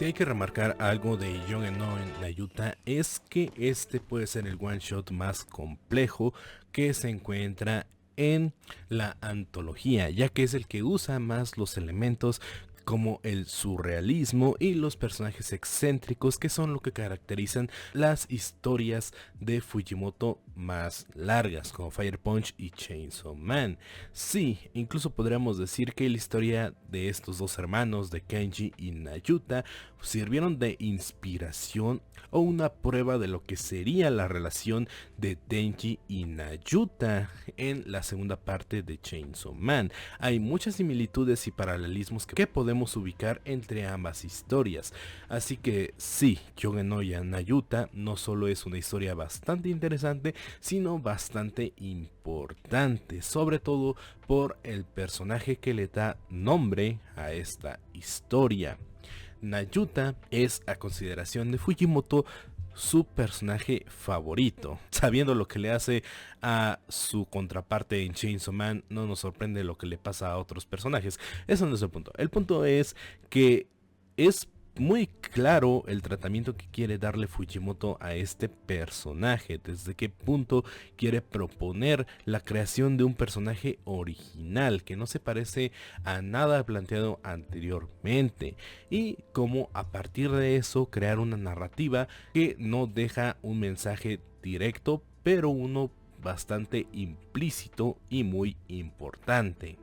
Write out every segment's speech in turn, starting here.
Si hay que remarcar algo de Young no Nayuta es que este puede ser el one shot más complejo que se encuentra en la antología, ya que es el que usa más los elementos como el surrealismo y los personajes excéntricos, que son lo que caracterizan las historias de Fujimoto más largas, como Fire Punch y Chainsaw Man. Sí, incluso podríamos decir que la historia de estos dos hermanos, de Kenji y Nayuta, sirvieron de inspiración o una prueba de lo que sería la relación de Denji y Nayuta en la segunda parte de Chainsaw Man. Hay muchas similitudes y paralelismos que podemos ubicar entre ambas historias, así que sí, Yoga no Nayuta no solo es una historia bastante interesante, sino bastante importante, sobre todo por el personaje que le da nombre a esta historia. Nayuta es, a consideración de Fujimoto, su personaje favorito. Sabiendo lo que le hace a su contraparte en Chainsaw Man, no nos sorprende lo que le pasa a otros personajes. Eso no es el punto. El punto es que es muy claro el tratamiento que quiere darle Fujimoto a este personaje, desde qué punto quiere proponer la creación de un personaje original que no se parece a nada planteado anteriormente, y cómo a partir de eso crear una narrativa que no deja un mensaje directo, pero uno bastante implícito y muy importante.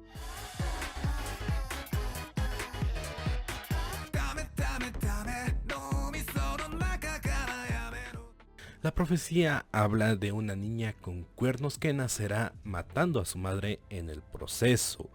La profecía habla de una niña con cuernos que nacerá matando a su madre en el proceso.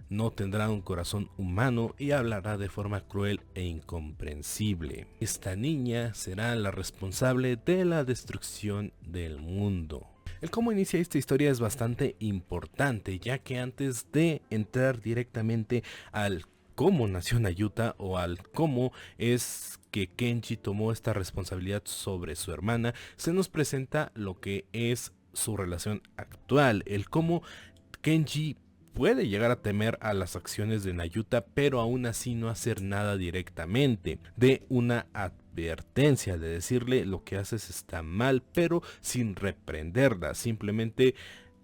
No tendrá un corazón humano y hablará de forma cruel e incomprensible. Esta niña será la responsable de la destrucción del mundo. El cómo inicia esta historia es bastante importante, ya que antes de entrar directamente al cómo nació Nayuta o al cómo es que Kenji tomó esta responsabilidad sobre su hermana, se nos presenta lo que es su relación actual, el cómo Kenji puede llegar a temer a las acciones de Nayuta, pero aún así no hacer nada directamente, de una advertencia, de decirle lo que haces está mal, pero sin reprenderla, simplemente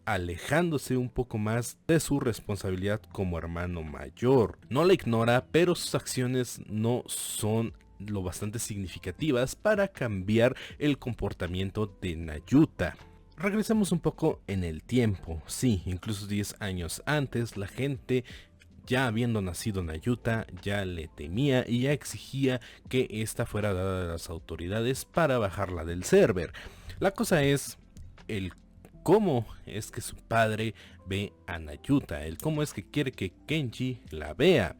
alejándose un poco más de su responsabilidad como hermano mayor. No la ignora, pero sus acciones no son lo bastante significativas para cambiar el comportamiento de Nayuta. Regresemos un poco en el tiempo. Sí, incluso 10 años antes, la gente, ya habiendo nacido Nayuta, ya le temía y ya exigía que esta fuera dada a las autoridades para bajarla del server. La cosa es el cómo es que su padre ve a Nayuta, el cómo es que quiere que Kenji la vea.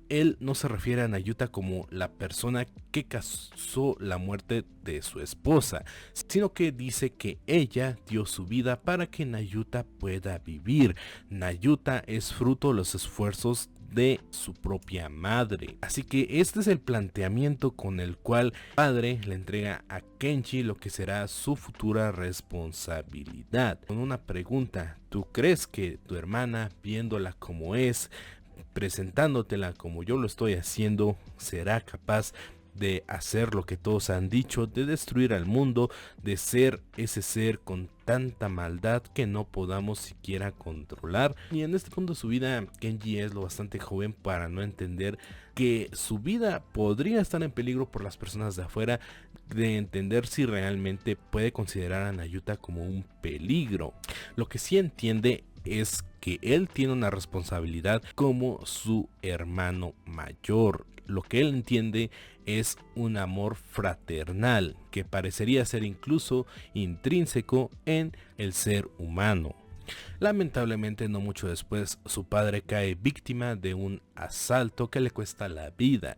Él no se refiere a Nayuta como la persona que causó la muerte de su esposa, sino que dice que ella dio su vida para que Nayuta pueda vivir. Nayuta es fruto de los esfuerzos de su propia madre. Así que este es el planteamiento con el cual el padre le entrega a Kenji lo que será su futura responsabilidad. Con una pregunta: ¿tú crees que tu hermana, viéndola como es, presentándotela como yo lo estoy haciendo, será capaz de hacer lo que todos han dicho, de destruir al mundo, de ser ese ser con tanta maldad que no podamos siquiera controlar? Y en este punto de su vida, Kenji es lo bastante joven para no entender que su vida podría estar en peligro por las personas de afuera, de entender si realmente puede considerar a Nayuta como un peligro. Lo que sí entiende es que él tiene una responsabilidad como su hermano mayor. Lo que él entiende es un amor fraternal que parecería ser incluso intrínseco en el ser humano. Lamentablemente, no mucho después, su padre cae víctima de un asalto que le cuesta la vida.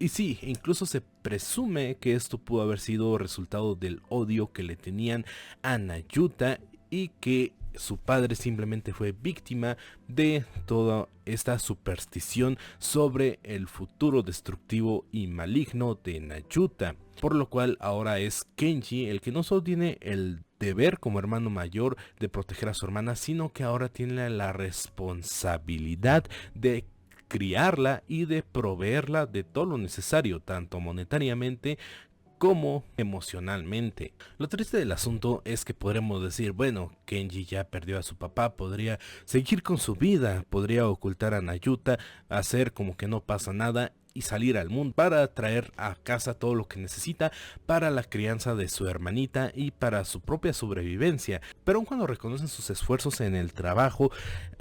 Y sí, incluso se presume que esto pudo haber sido resultado del odio que le tenían a Nayuta, y que su padre simplemente fue víctima de toda esta superstición sobre el futuro destructivo y maligno de Nayuta, por lo cual ahora es Kenji el que no solo tiene el deber como hermano mayor de proteger a su hermana, sino que ahora tiene la responsabilidad de criarla y de proveerla de todo lo necesario, tanto monetariamente como emocionalmente. Lo triste del asunto es que podremos decir, bueno, Kenji ya perdió a su papá, podría seguir con su vida, podría ocultar a Nayuta, hacer como que no pasa nada y salir al mundo para traer a casa todo lo que necesita para la crianza de su hermanita y para su propia sobrevivencia. Pero aun cuando reconocen sus esfuerzos en el trabajo,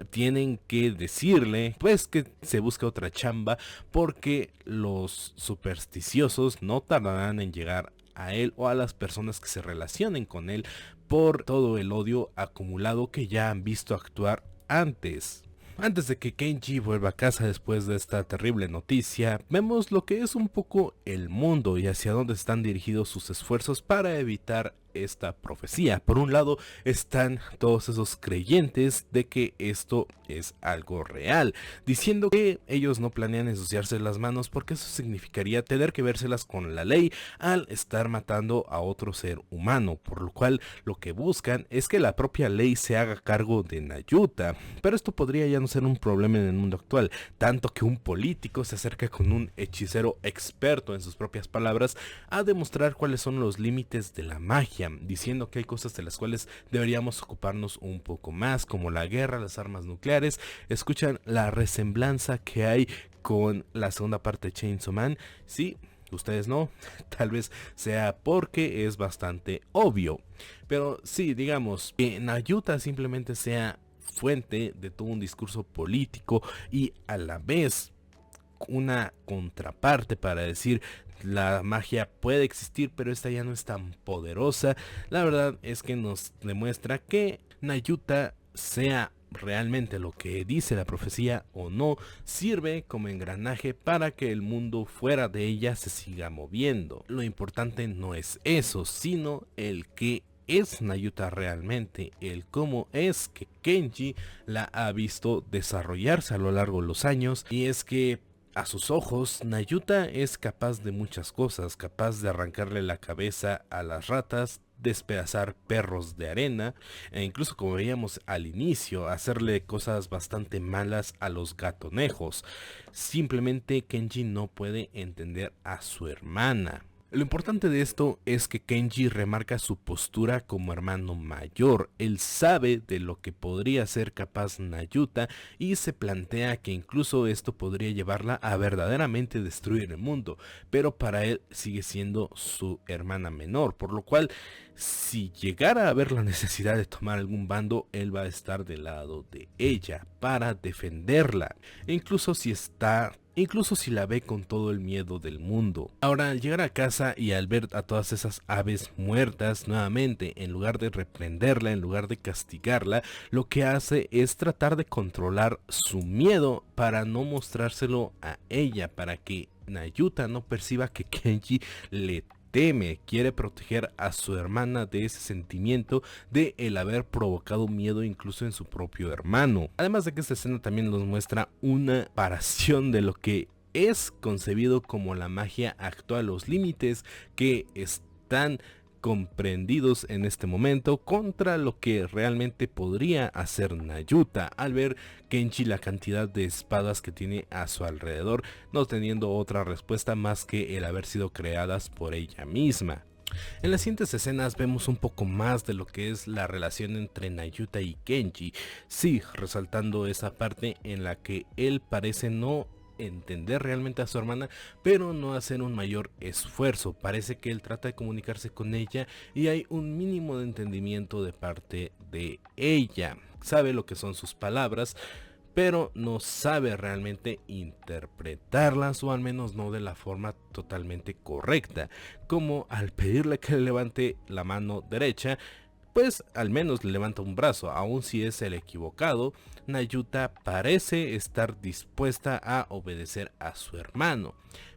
tienen que decirle pues que se busque otra chamba, porque los supersticiosos no tardarán en llegar a él o a las personas que se relacionen con él por todo el odio acumulado que ya han visto actuar antes. Antes de que Kenji vuelva a casa después de esta terrible noticia, vemos lo que es un poco el mundo y hacia dónde están dirigidos sus esfuerzos para evitar esta profecía. Por un lado están todos esos creyentes de que esto es algo real, diciendo que ellos no planean ensuciarse las manos porque eso significaría tener que vérselas con la ley al estar matando a otro ser humano, por lo cual lo que buscan es que la propia ley se haga cargo de Nayuta. Pero esto podría ya no ser un problema en el mundo actual, tanto que un político se acerca con un hechicero experto, en sus propias palabras, a demostrar cuáles son los límites de la magia, diciendo que hay cosas de las cuales deberíamos ocuparnos un poco más, como la guerra, las armas nucleares. Escuchan la resemblanza que hay con la segunda parte de Chainsaw Man. Sí, ustedes no, tal vez sea porque es bastante obvio, pero sí, digamos que Nayuta simplemente sea fuente de todo un discurso político y a la vez una contraparte para decir la magia puede existir, pero esta ya no es tan poderosa. La verdad es que nos demuestra que Nayuta, sea realmente lo que dice la profecía o no, sirve como engranaje para que el mundo fuera de ella se siga moviendo. Lo importante no es eso, sino el que es Nayuta realmente, el cómo es que Kenji la ha visto desarrollarse a lo largo de los años. Y es que a sus ojos, Nayuta es capaz de muchas cosas, capaz de arrancarle la cabeza a las ratas, despedazar perros de arena, e incluso, como veíamos al inicio, hacerle cosas bastante malas a los gatonejos. Simplemente Kenji no puede entender a su hermana. Lo importante de esto es que Kenji remarca su postura como hermano mayor. Él sabe de lo que podría ser capaz Nayuta y se plantea que incluso esto podría llevarla a verdaderamente destruir el mundo, pero para él sigue siendo su hermana menor, por lo cual si llegara a haber la necesidad de tomar algún bando, él va a estar del lado de ella para defenderla, incluso si la ve con todo el miedo del mundo. Ahora, al llegar a casa y al ver a todas esas aves muertas nuevamente, en lugar de reprenderla, en lugar de castigarla, lo que hace es tratar de controlar su miedo para no mostrárselo a ella, para que Nayuta no perciba que Kenji le teme, quiere proteger a su hermana de ese sentimiento de el haber provocado miedo incluso en su propio hermano. Además de que esta escena también nos muestra una comparación de lo que es concebido como la magia actual, los límites que están comprendidos en este momento contra lo que realmente podría hacer Nayuta al ver Kenji la cantidad de espadas que tiene a su alrededor, no teniendo otra respuesta más que el haber sido creadas por ella misma. En las siguientes escenas vemos un poco más de lo que es la relación entre Nayuta y Kenji, sí, resaltando esa parte en la que él parece no entender realmente a su hermana, pero no hacer un mayor esfuerzo. Parece que él trata de comunicarse con ella y hay un mínimo de entendimiento de parte de ella. Sabe lo que son sus palabras, pero no sabe realmente interpretarlas, o al menos no de la forma totalmente correcta, como al pedirle que le levante la mano derecha, pues al menos le levanta un brazo, aun si es el equivocado. Nayuta parece estar dispuesta a obedecer a su hermano,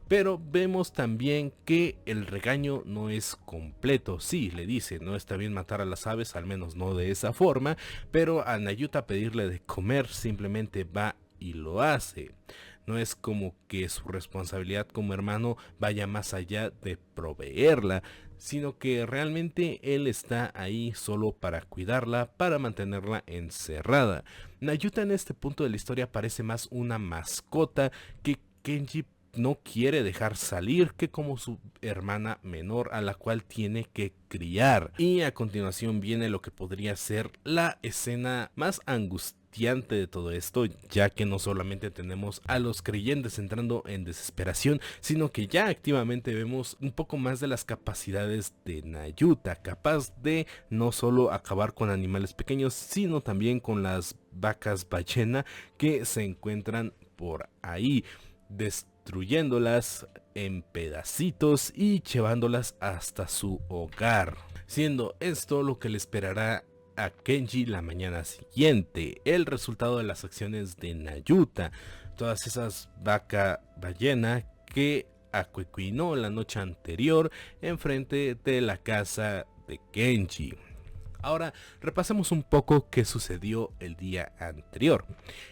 pero vemos también que el regaño no es completo. Sí, le dice, no está bien matar a las aves, al menos no de esa forma, pero a Nayuta pedirle de comer simplemente va y lo hace. No es como que su responsabilidad como hermano vaya más allá de proveerla, sino que realmente él está ahí solo para cuidarla, para mantenerla encerrada. Nayuta en este punto de la historia parece más una mascota que Kenji no quiere dejar salir, que como su hermana menor a la cual tiene que criar. Y a continuación viene lo que podría ser la escena más angustiante de todo esto, ya que no solamente tenemos a los creyentes entrando en desesperación, sino que ya activamente vemos un poco más de las capacidades de Nayuta, capaz de no solo acabar con animales pequeños, sino también con las vacas ballena que se encuentran por ahí, destruyéndolas en pedacitos y llevándolas hasta su hogar, siendo esto lo que le esperará a Kenji la mañana siguiente, el resultado de las acciones de Nayuta, todas esas vaca ballena que acuecuinó la noche anterior enfrente de la casa de Kenji. Ahora repasemos un poco qué sucedió el día anterior.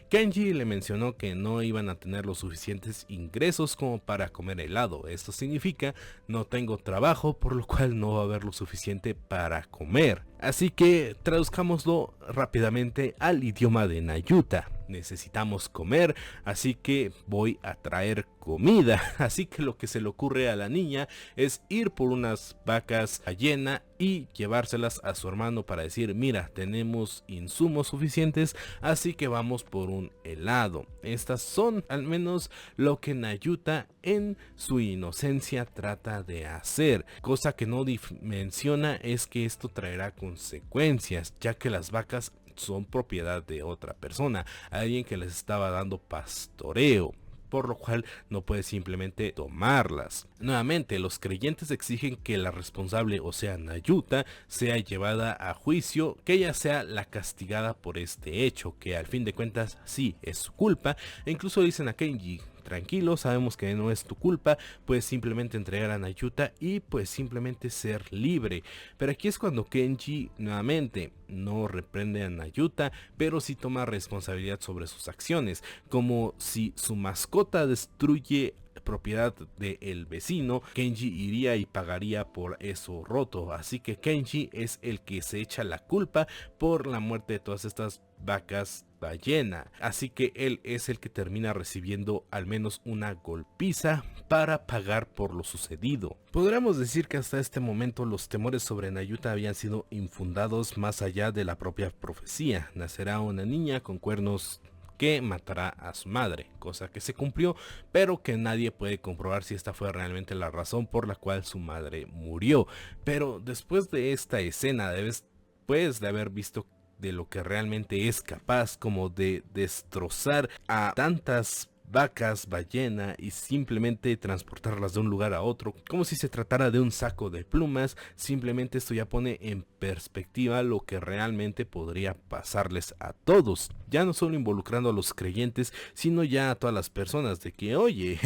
Kenji le mencionó que no iban a tener los suficientes ingresos como para comer helado. Esto significa no tengo trabajo, por lo cual no va a haber lo suficiente para comer. Así que traduzcámoslo rápidamente al idioma de Nayuta. Necesitamos comer, así que voy a traer comida. Así que lo que se le ocurre a la niña es ir por unas vacas ballena y llevárselas a su hermano para decir, mira, tenemos insumos suficientes, así que vamos por un helado. Estas son al menos lo que Nayuta en su inocencia trata de hacer. Cosa que no menciona es que esto traerá consecuencias, ya que las vacas son propiedad de otra persona, alguien que les estaba dando pastoreo, por lo cual no puede simplemente tomarlas. Nuevamente, los creyentes exigen que la responsable, o sea Nayuta, sea llevada a juicio, que ella sea la castigada por este hecho, que al fin de cuentas sí es su culpa, e incluso dicen a Kenji, tranquilo, sabemos que no es tu culpa, puedes simplemente entregar a Nayuta y pues simplemente ser libre. Pero aquí es cuando Kenji nuevamente no reprende a Nayuta, pero sí toma responsabilidad sobre sus acciones, como si su mascota destruye propiedad del vecino, Kenji iría y pagaría por eso roto. Así que Kenji es el que se echa la culpa por la muerte de todas estas vacas ballena, así que él es el que termina recibiendo al menos una golpiza para pagar por lo sucedido. Podríamos decir que hasta este momento los temores sobre Nayuta habían sido infundados más allá de la propia profecía. Nacerá una niña con cuernos que matará a su madre, cosa que se cumplió, pero que nadie puede comprobar si esta fue realmente la razón por la cual su madre murió. Pero después de esta escena, después de haber visto de lo que realmente es capaz, como de destrozar a tantas vacas ballena y simplemente transportarlas de un lugar a otro como si se tratara de un saco de plumas, simplemente esto ya pone en perspectiva lo que realmente podría pasarles a todos, ya no solo involucrando a los creyentes, sino ya a todas las personas, de que oye,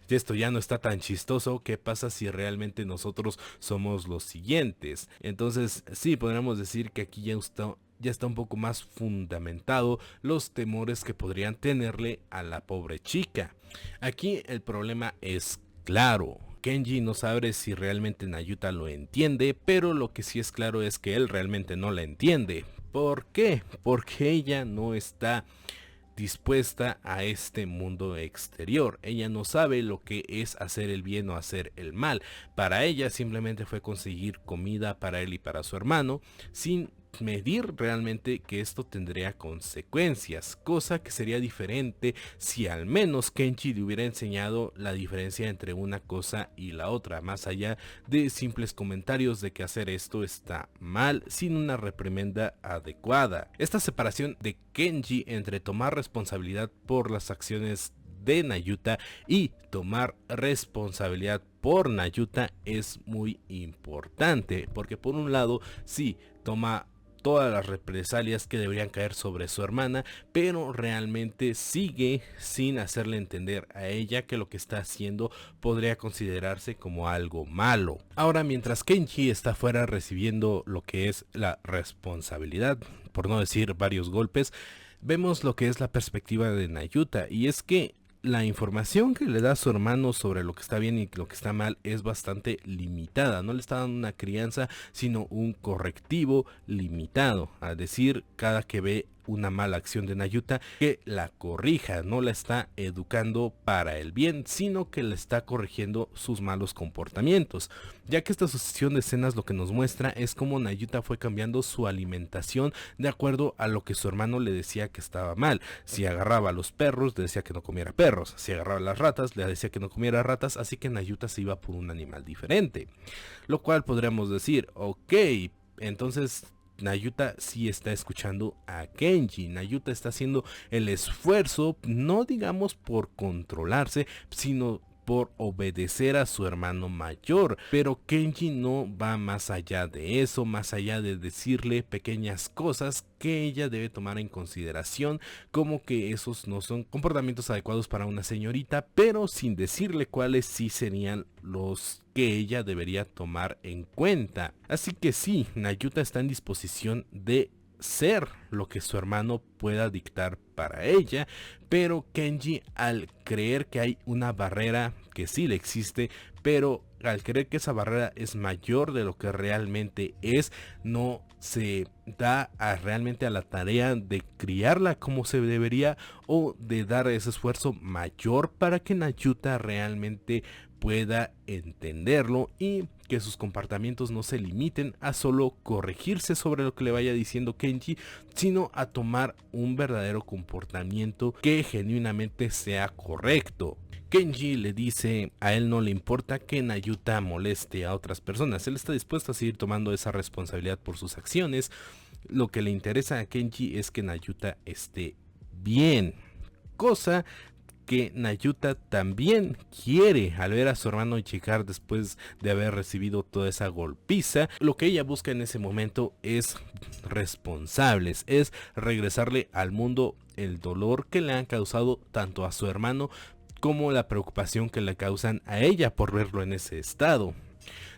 esto ya no está tan chistoso, ¿qué pasa si realmente nosotros somos los siguientes? Entonces sí, podríamos decir que aquí ya está un poco más fundamentado los temores que podrían tenerle a la pobre chica. Aquí el problema es claro. Kenji no sabe si realmente Nayuta lo entiende, pero lo que sí es claro es que él realmente no la entiende. ¿Por qué? Porque ella no está dispuesta a este mundo exterior. Ella no sabe lo que es hacer el bien o hacer el mal. Para ella simplemente fue conseguir comida para él y para su hermano, sin medir realmente que esto tendría consecuencias, cosa que sería diferente si al menos Kenji le hubiera enseñado la diferencia entre una cosa y la otra, más allá de simples comentarios de que hacer esto está mal sin una reprimenda adecuada. Esta separación de Kenji entre tomar responsabilidad por las acciones de Nayuta y tomar responsabilidad por Nayuta es muy importante, porque por un lado sí toma todas las represalias que deberían caer sobre su hermana, pero realmente sigue sin hacerle entender a ella que lo que está haciendo podría considerarse como algo malo. Ahora, mientras Kenji está fuera recibiendo lo que es la responsabilidad, por no decir varios golpes, vemos lo que es la perspectiva de Nayuta, y es que la información que le da a su hermano sobre lo que está bien y lo que está mal es bastante limitada. No le está dando una crianza, sino un correctivo limitado. A decir, cada que ve una mala acción de Nayuta, que la corrija. No la está educando para el bien, sino que le está corrigiendo sus malos comportamientos. Ya que esta sucesión de escenas lo que nos muestra es cómo Nayuta fue cambiando su alimentación de acuerdo a lo que su hermano le decía que estaba mal. Si agarraba a los perros, le decía que no comiera perros. Si agarraba a las ratas, le decía que no comiera ratas. Así que Nayuta se iba por un animal diferente. Lo cual podríamos decir, ok, entonces Nayuta sí está escuchando a Kenji. Nayuta está haciendo el esfuerzo, no digamos por controlarse, sino por obedecer a su hermano mayor. Pero Kenji no va más allá de eso, más allá de decirle pequeñas cosas que ella debe tomar en consideración, como que esos no son comportamientos adecuados para una señorita, pero sin decirle cuáles sí serían los que ella debería tomar en cuenta. Así que sí, Nayuta está en disposición de ser lo que su hermano pueda dictar para ella, pero Kenji, al creer que hay una barrera que sí le existe, pero al creer que esa barrera es mayor de lo que realmente es, no se da realmente a la tarea de criarla como se debería, o de dar ese esfuerzo mayor para que Nayuta realmente pueda entenderlo y que sus comportamientos no se limiten a solo corregirse sobre lo que le vaya diciendo Kenji, sino a tomar un verdadero comportamiento que genuinamente sea correcto. Kenji le dice a él no le importa que Nayuta moleste a otras personas, él está dispuesto a seguir tomando esa responsabilidad por sus acciones. Lo que le interesa a Kenji es que Nayuta esté bien, cosa que Nayuta también quiere al ver a su hermano llegar después de haber recibido toda esa golpiza. Lo que ella busca en ese momento es responsables, es regresarle al mundo el dolor que le han causado tanto a su hermano como la preocupación que le causan a ella por verlo en ese estado.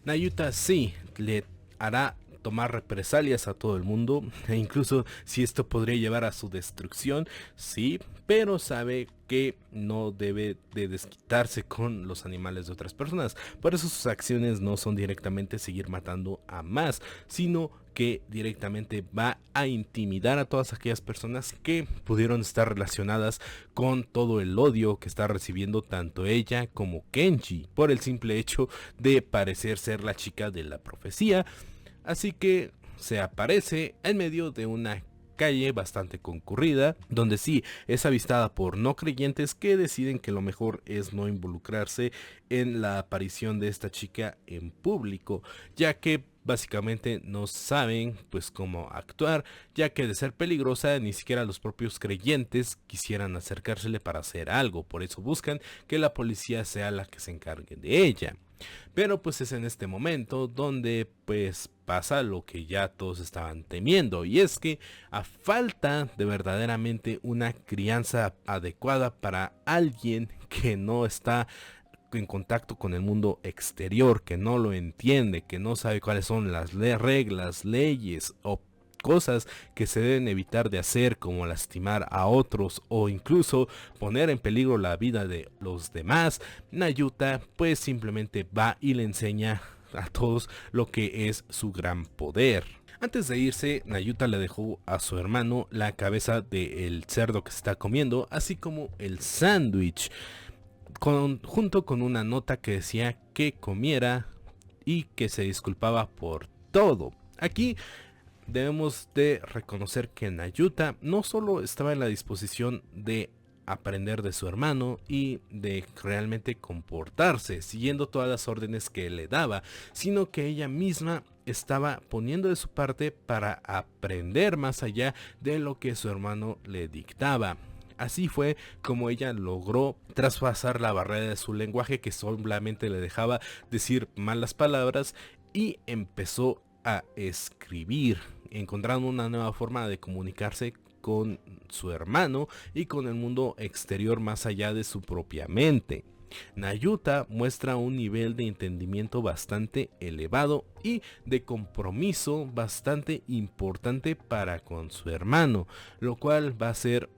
Nayuta sí le hará tomar represalias a todo el mundo, e incluso si esto podría llevar a su destrucción, sí, pero sabe que no debe de desquitarse con los animales de otras personas. Por eso sus acciones no son directamente seguir matando a más, sino que directamente va a intimidar a todas aquellas personas que pudieron estar relacionadas con todo el odio que está recibiendo tanto ella como Kenji, por el simple hecho de parecer ser la chica de la profecía. Así que se aparece en medio de una calle bastante concurrida, donde sí es avistada por no creyentes que deciden que lo mejor es no involucrarse en la aparición de esta chica en público, ya que básicamente no saben pues cómo actuar, ya que de ser peligrosa ni siquiera los propios creyentes quisieran acercársele para hacer algo. Por eso buscan que la policía sea la que se encargue de ella. Pero pues es en este momento donde pues pasa lo que ya todos estaban temiendo, y es que a falta de verdaderamente una crianza adecuada para alguien que no está en contacto con el mundo exterior, que no lo entiende, que no sabe cuáles son las reglas, leyes o cosas que se deben evitar de hacer, como lastimar a otros o incluso poner en peligro la vida de los demás, Nayuta pues simplemente va y le enseña a todos lo que es su gran poder. Antes de irse, Nayuta le dejó a su hermano la cabeza del cerdo que se está comiendo, así como el sándwich, junto con una nota que decía que comiera y que se disculpaba por todo. Aquí debemos de reconocer que Nayuta no solo estaba en la disposición de aprender de su hermano y de realmente comportarse siguiendo todas las órdenes que él le daba, sino que ella misma estaba poniendo de su parte para aprender más allá de lo que su hermano le dictaba. Así fue como ella logró traspasar la barrera de su lenguaje, que solamente le dejaba decir malas palabras, y empezó a escribir, encontrando una nueva forma de comunicarse con su hermano y con el mundo exterior más allá de su propia mente. Nayuta muestra un nivel de entendimiento bastante elevado y de compromiso bastante importante para con su hermano, lo cual va a ser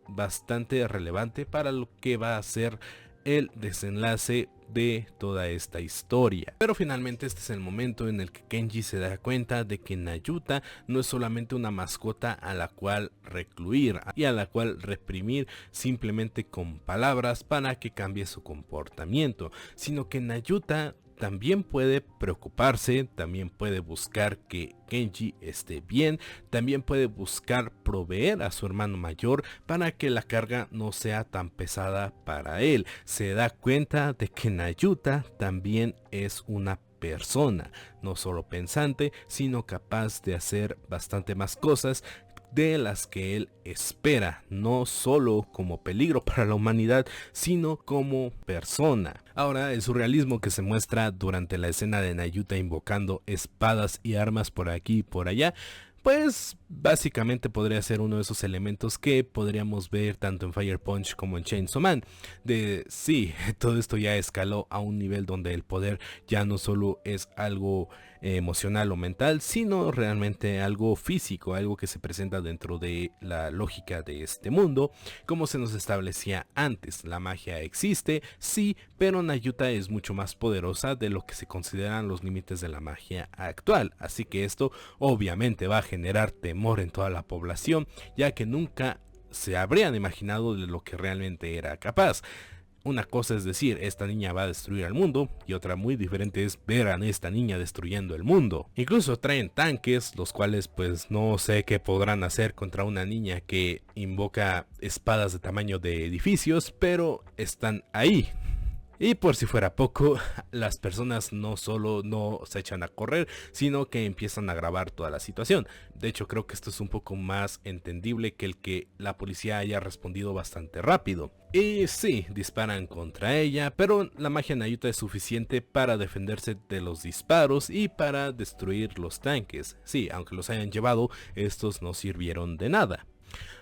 bastante relevante para lo que va a ser el desenlace de toda esta historia. Pero finalmente este es el momento en el que Kenji se da cuenta de que Nayuta no es solamente una mascota a la cual recluir y a la cual reprimir simplemente con palabras para que cambie su comportamiento, sino que Nayuta también puede preocuparse, también puede buscar que Kenji esté bien, también puede buscar proveer a su hermano mayor para que la carga no sea tan pesada para él. Se da cuenta de que Nayuta también es una persona, no solo pensante, sino capaz de hacer bastante más cosas de las que él espera, no solo como peligro para la humanidad, sino como persona. Ahora, el surrealismo que se muestra durante la escena de Nayuta invocando espadas y armas por aquí y por allá, pues básicamente podría ser uno de esos elementos que podríamos ver tanto en Fire Punch como en Chainsaw Man. De sí, todo esto ya escaló a un nivel donde el poder ya no solo es algo emocional o mental, sino realmente algo físico, algo que se presenta dentro de la lógica de este mundo. Como se nos establecía antes, la magia existe, sí, pero Nayuta es mucho más poderosa de lo que se consideran los límites de la magia actual, así que esto obviamente va a generar temor en toda la población, ya que nunca se habrían imaginado de lo que realmente era capaz. Una cosa es decir, esta niña va a destruir al mundo, y otra muy diferente es ver a esta niña destruyendo el mundo. Incluso traen tanques, los cuales pues no sé qué podrán hacer contra una niña que invoca espadas de tamaño de edificios, pero están ahí. Y por si fuera poco, las personas no solo no se echan a correr, sino que empiezan a grabar toda la situación. De hecho, creo que esto es un poco más entendible que el que la policía haya respondido bastante rápido. Y sí, disparan contra ella, pero la magia Nayuta es suficiente para defenderse de los disparos y para destruir los tanques. Sí, aunque los hayan llevado, estos no sirvieron de nada.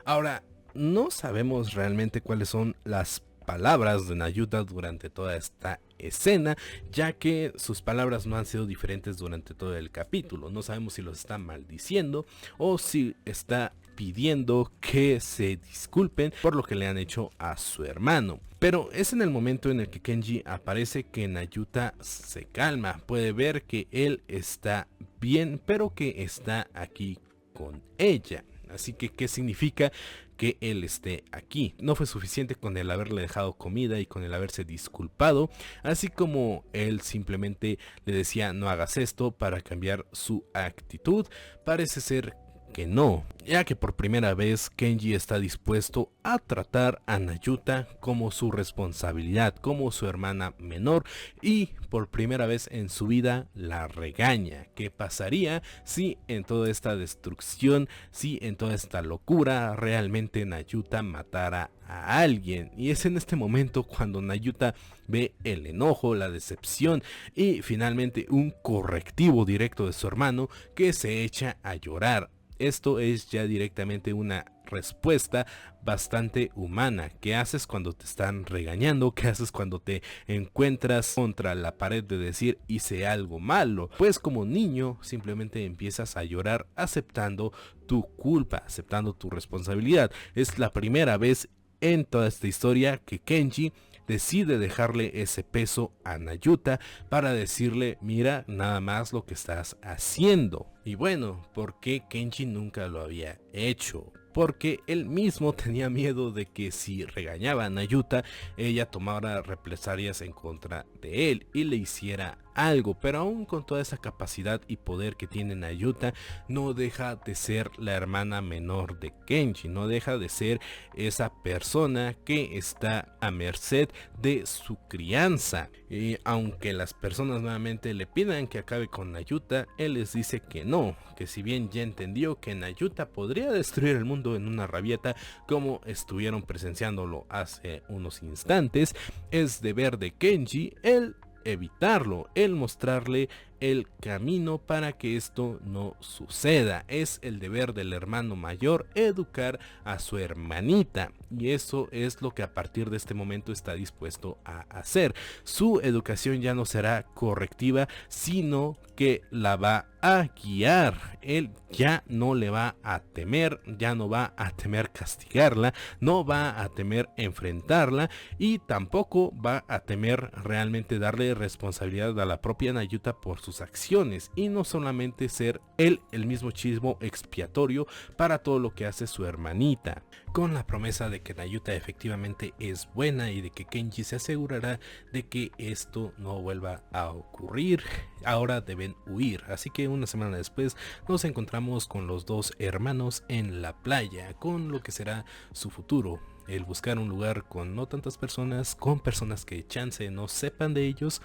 Ahora, no sabemos realmente cuáles son las palabras de Nayuta durante toda esta escena, ya que sus palabras no han sido diferentes durante todo el capítulo. No sabemos si los está maldiciendo o si está pidiendo que se disculpen por lo que le han hecho a su hermano. Pero es en el momento en el que Kenji aparece que Nayuta se calma, puede ver que él está bien, pero que está aquí con ella. Así que, ¿qué significa que él esté aquí? No fue suficiente con el haberle dejado comida y con el haberse disculpado, así como él simplemente le decía no hagas esto para cambiar su actitud. Parece ser que no, ya que por primera vez Kenji está dispuesto a tratar a Nayuta como su responsabilidad, como su hermana menor, y por primera vez en su vida la regaña. ¿Qué pasaría si en toda esta destrucción, si en toda esta locura realmente Nayuta matara a alguien? Y es en este momento cuando Nayuta ve el enojo, la decepción y finalmente un correctivo directo de su hermano, que se echa a llorar. Esto es ya directamente una respuesta bastante humana. ¿Qué haces cuando te están regañando? ¿Qué haces cuando te encuentras contra la pared de decir hice algo malo? Pues como niño simplemente empiezas a llorar aceptando tu culpa, aceptando tu responsabilidad. Es la primera vez en toda esta historia que Kenji decide dejarle ese peso a Nayuta para decirle mira nada más lo que estás haciendo. Y bueno, ¿por qué Kenji nunca lo había hecho? Porque él mismo tenía miedo de que si regañaba a Nayuta, ella tomara represalias en contra de él y le hiciera algo. Pero aún con toda esa capacidad y poder que tiene Nayuta, no deja de ser la hermana menor de Kenji, no deja de ser esa persona que está a merced de su crianza. Y aunque las personas nuevamente le pidan que acabe con Nayuta, él les dice que no, que si bien ya entendió que Nayuta podría destruir el mundo en una rabieta como estuvieron presenciándolo hace unos instantes, es deber de Kenji el evitarlo, el mostrarle el camino para que esto no suceda. Es el deber del hermano mayor educar a su hermanita, y eso es lo que a partir de este momento está dispuesto a hacer. Su educación ya no será correctiva, sino que la va a guiar. Él ya no le va a temer, ya no va a temer castigarla, no va a temer enfrentarla, y tampoco va a temer realmente darle responsabilidad a la propia Nayuta por sus acciones, y no solamente ser él el mismo chivo expiatorio para todo lo que hace su hermanita, con la promesa de que Nayuta efectivamente es buena y de que Kenji se asegurará de que esto no vuelva a ocurrir. Ahora deben huir, así que una semana después nos encontramos con los dos hermanos en la playa, con lo que será su futuro. El buscar un lugar con no tantas personas, con personas que chance no sepan de ellos,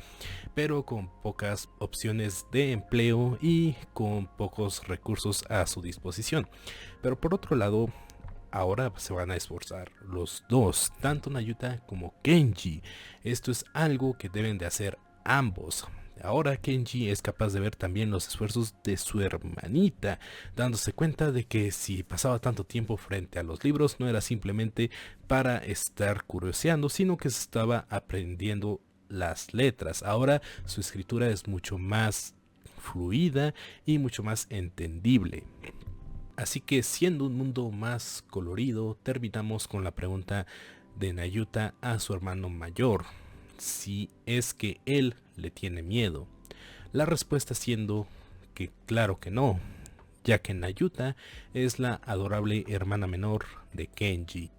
pero con pocas opciones de empleo y con pocos recursos a su disposición. Pero por otro lado, ahora se van a esforzar los dos, tanto Nayuta como Kenji. Esto es algo que deben de hacer ambos. Ahora Kenji es capaz de ver también los esfuerzos de su hermanita, dándose cuenta de que si pasaba tanto tiempo frente a los libros no era simplemente para estar curioseando, sino que se estaba aprendiendo las letras. Ahora su escritura es mucho más fluida y mucho más entendible. Así que, siendo un mundo más colorido, terminamos con la pregunta de Nayuta a su hermano mayor, si es que él le tiene miedo. La respuesta siendo que claro que no, ya que Nayuta es la adorable hermana menor de Kenji.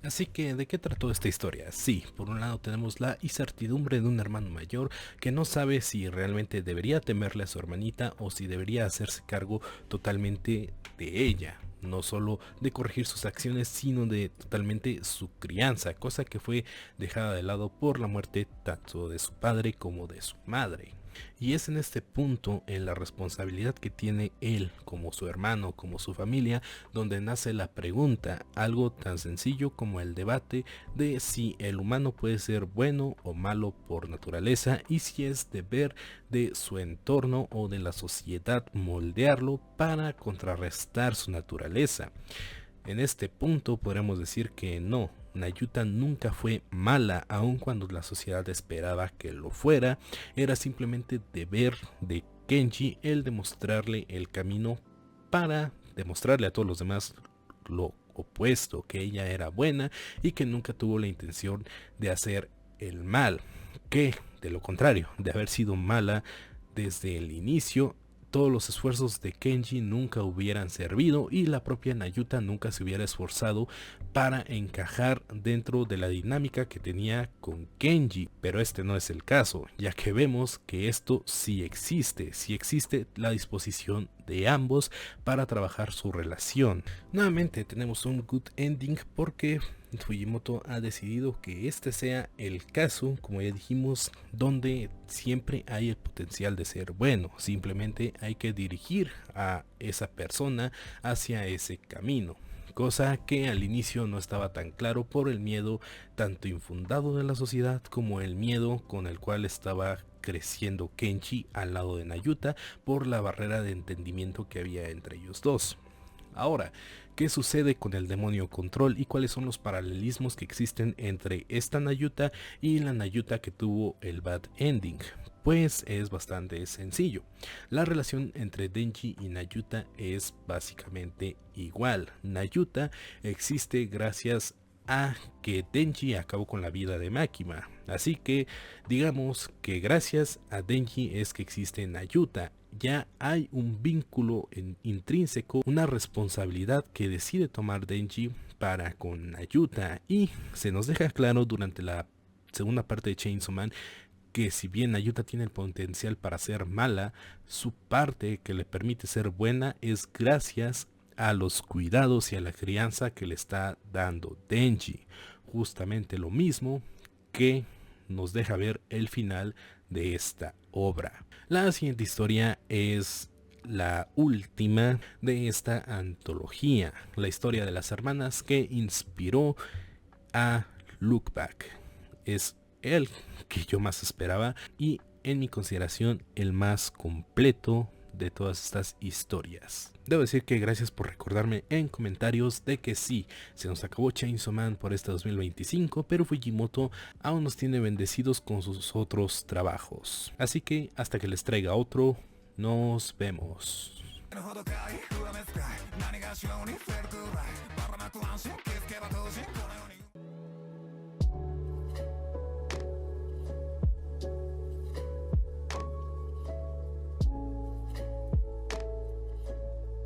Así que, ¿de qué trató esta historia? Sí, por un lado tenemos la incertidumbre de un hermano mayor que no sabe si realmente debería temerle a su hermanita o si debería hacerse cargo totalmente de ella. No solo de corregir sus acciones, sino de totalmente su crianza, cosa que fue dejada de lado por la muerte tanto de su padre como de su madre. Y es en este punto, en la responsabilidad que tiene él como su hermano, como su familia, donde nace la pregunta, algo tan sencillo como el debate de si el humano puede ser bueno o malo por naturaleza, y si es deber de su entorno o de la sociedad moldearlo para contrarrestar su naturaleza. En este punto podremos decir que no, Nayuta nunca fue mala, aun cuando la sociedad esperaba que lo fuera. Era simplemente deber de Kenji el demostrarle el camino para demostrarle a todos los demás lo opuesto, que ella era buena y que nunca tuvo la intención de hacer el mal, que de lo contrario, de haber sido mala desde el inicio, todos los esfuerzos de Kenji nunca hubieran servido y la propia Nayuta nunca se hubiera esforzado para encajar dentro de la dinámica que tenía con Kenji. Pero este no es el caso, ya que vemos que esto sí existe la disposición de ambos para trabajar su relación. Nuevamente tenemos un good ending porque Fujimoto ha decidido que este sea el caso, como ya dijimos, donde siempre hay el potencial de ser bueno, simplemente hay que dirigir a esa persona hacia ese camino, cosa que al inicio no estaba tan claro por el miedo tanto infundado de la sociedad como el miedo con el cual estaba creciendo Kenji al lado de Nayuta por la barrera de entendimiento que había entre ellos dos. Ahora, ¿qué sucede con el demonio control y cuáles son los paralelismos que existen entre esta Nayuta y la Nayuta que tuvo el bad ending? Pues es bastante sencillo. La relación entre Denji y Nayuta es básicamente igual. Nayuta existe gracias a que Denji acabó con la vida de Makima. Así que digamos que gracias a Denji es que existe Nayuta. Ya hay un vínculo intrínseco, una responsabilidad que decide tomar Denji para con Nayuta, y se nos deja claro durante la segunda parte de Chainsaw Man que si bien Nayuta tiene el potencial para ser mala, su parte que le permite ser buena es gracias a los cuidados y a la crianza que le está dando Denji. Justamente lo mismo que nos deja ver el final de esta obra. La siguiente historia es la última de esta antología, la historia de las hermanas que inspiró a Look Back. Es el que yo más esperaba y en mi consideración el más completo de todas estas historias. Debo decir que gracias por recordarme en comentarios de que sí, se nos acabó Chainsaw Man por este 2025, pero Fujimoto aún nos tiene bendecidos con sus otros trabajos. Así que hasta que les traiga otro, nos vemos.